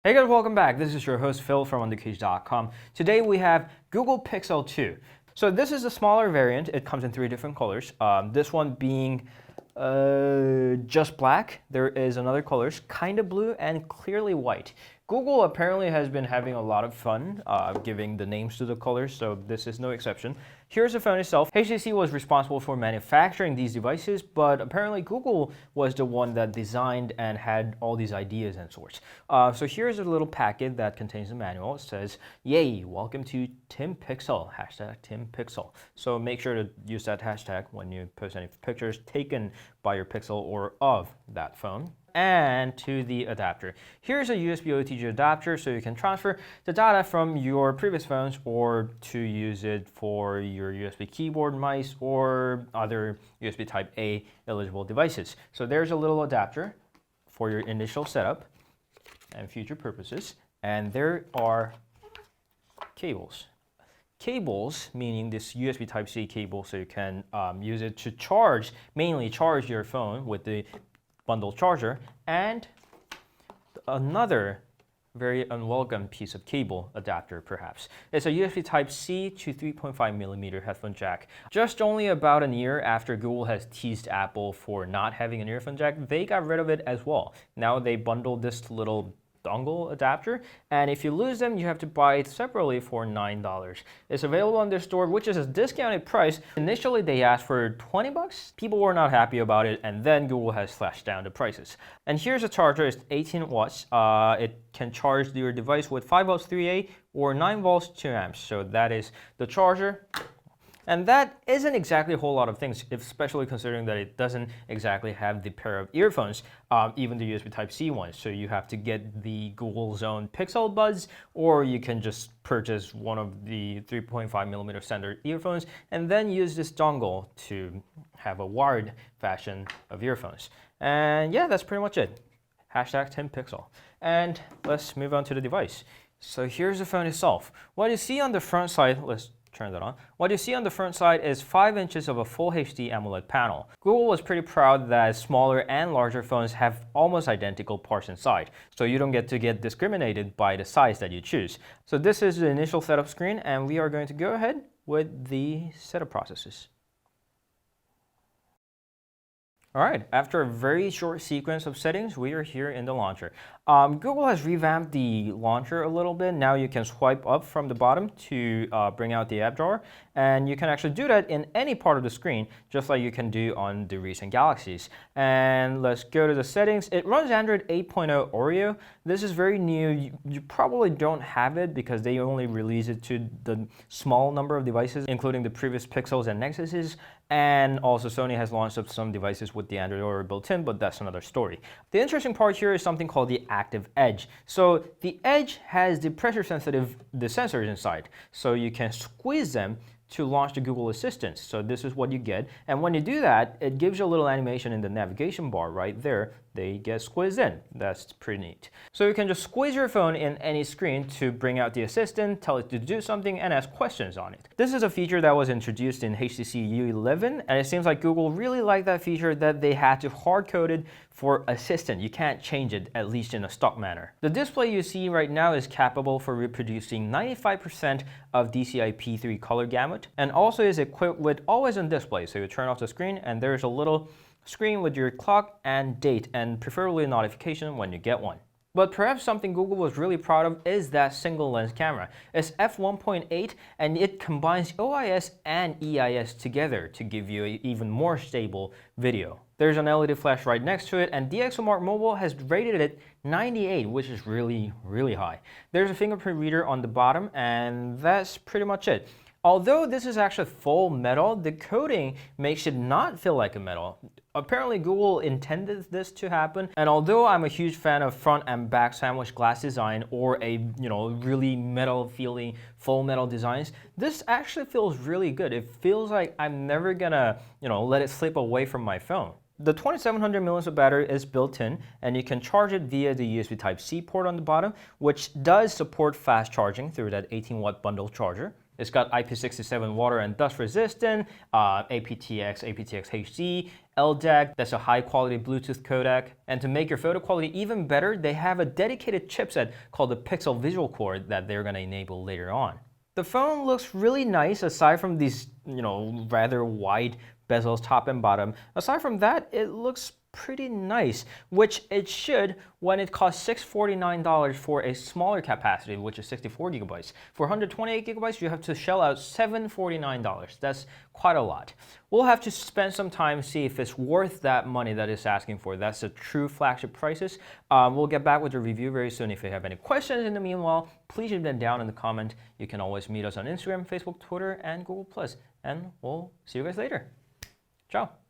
Hey guys, welcome back. This is your host Phil from underKG.com. Today we have Google Pixel 2. So this is a smaller variant. It comes in three different colors. This one being just black. There is another colors, kind of blue and clearly white. Google apparently has been having a lot of fun giving the names to the colors, so this is no exception. Here's the phone itself. HTC was responsible for manufacturing these devices, but apparently Google was the one that designed and had all these ideas and sorts. So here's a little packet that contains a manual. It says, "Yay, welcome to Tim Pixel, hashtag Tim Pixel." So make sure to use that hashtag when you post any pictures taken by your Pixel or of that phone. And to the adapter. Here's a USB OTG adapter, so you can transfer the data from your previous phones or to use it for your USB keyboard, mice, or other USB Type A eligible devices. So there's a little adapter for your initial setup and future purposes. And there are cables. Cables, meaning this USB Type-C cable, so you can use it to charge, mainly charge your phone with the bundle charger, and another very unwelcome piece of cable adapter perhaps. It's a USB Type-C to 3.5mm headphone jack. Just only about a year after Google has teased Apple for not having an earphone jack, they got rid of it as well. Now they bundled this little dongle adapter, and if you lose them, you have to buy it separately for $9. It's available on their store, which is a discounted price. Initially, they asked for 20 bucks. People were not happy about it, and then Google has slashed down the prices. And here's a charger. It's 18 watts. It can charge your device with 5 volts 3A or 9 volts 2 amps. So that is the charger. And that isn't exactly a whole lot of things, especially considering that it doesn't exactly have the pair of earphones, even the USB Type-C ones. So you have to get the Google's own Pixel Buds, or you can just purchase one of the 3.5mm standard earphones and then use this dongle to have a wired fashion of earphones. And yeah, that's pretty much it. Hashtag Tim Pixel. And let's move on to the device. So here's the phone itself. What you see on the front side, let's turn that on. What you see on the front side is 5 inches of a full HD AMOLED panel. Google was pretty proud that smaller and larger phones have almost identical parts inside, so you don't get to get discriminated by the size that you choose. So this is the initial setup screen, and we are going to go ahead with the setup processes. All right, after a very short sequence of settings, we are here in the launcher. Google has revamped the launcher a little bit. Now you can swipe up from the bottom to bring out the app drawer, and you can actually do that in any part of the screen, just like you can do on the recent Galaxies. And let's go to the settings. It runs Android 8.0 Oreo. This is very new. You probably don't have it because they only release it to the small number of devices, including the previous Pixels and Nexuses. And also Sony has launched up some devices with the Android Oreo built in, but that's another story. The interesting part here is something called the Active Edge. So the Edge has the pressure sensitive sensors inside, so you can squeeze them to launch the Google Assistant. So this is what you get, and when you do that, it gives you a little animation in the navigation bar right there. They get squeezed in. That's pretty neat. So you can just squeeze your phone in any screen to bring out the assistant, tell it to do something, and ask questions on it. This is a feature that was introduced in HTC U11, and it seems like Google really liked that feature that they had to hard-code it for Assistant. You can't change it, at least in a stock manner. The display you see right now is capable for reproducing 95% of DCI P3 color gamut, and also is equipped with always-on display. So you turn off the screen, and there's a little screen with your clock and date, and preferably a notification when you get one. But perhaps something Google was really proud of is that single lens camera. It's f1.8, and it combines OIS and EIS together to give you an even more stable video. There's an LED flash right next to it, and DxOMark Mobile has rated it 98, which is really, really high. There's a fingerprint reader on the bottom, and that's pretty much it. Although this is actually full metal, the coating makes it not feel like a metal. Apparently Google intended this to happen, and although I'm a huge fan of front and back sandwich glass design or a really metal feeling full metal designs, this actually feels really good. It feels like I'm never gonna let it slip away from my phone. The 2700 milliamps of battery is built in, and you can charge it via the USB Type-C port on the bottom, which does support fast charging through that 18-watt bundle charger. It's got IP67 water and dust resistant, aptX, aptX HD, LDAC, that's a high quality Bluetooth codec. And to make your photo quality even better, they have a dedicated chipset called the Pixel Visual Core that they're going to enable later on. The phone looks really nice aside from these, rather wide bezels top and bottom. Aside from that, it looks pretty nice, which it should when it costs $649 for a smaller capacity, which is 64 gigabytes. For 128 gigabytes, you have to shell out $749. That's quite a lot. We'll have to spend some time to see if it's worth that money that it's asking for. That's the true flagship prices. We'll get back with the review very soon. If you have any questions in the meanwhile, please leave them down in the comment. You can always meet us on Instagram, Facebook, Twitter, and Google+. And we'll see you guys later. Ciao.